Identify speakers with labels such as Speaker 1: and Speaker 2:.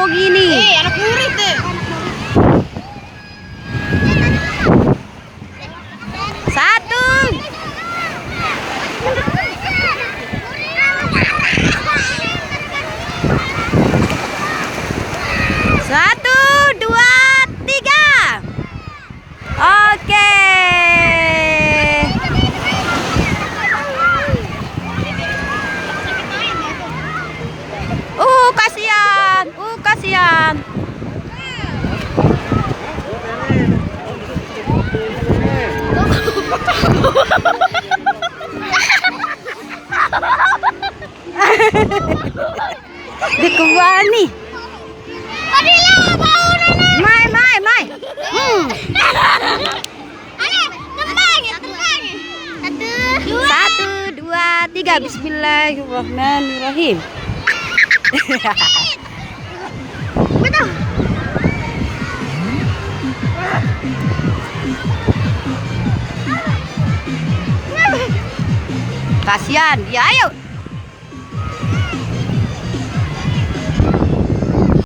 Speaker 1: pro gini.
Speaker 2: Anak murid deh.
Speaker 1: Satu. Satu, dua, tiga. Oke. Kasihan. Kasihan. Dikubuan nih. Mai. Satu, dua, tiga. Bismillahirrahmanirrahim. Kasihan. Ya ayo.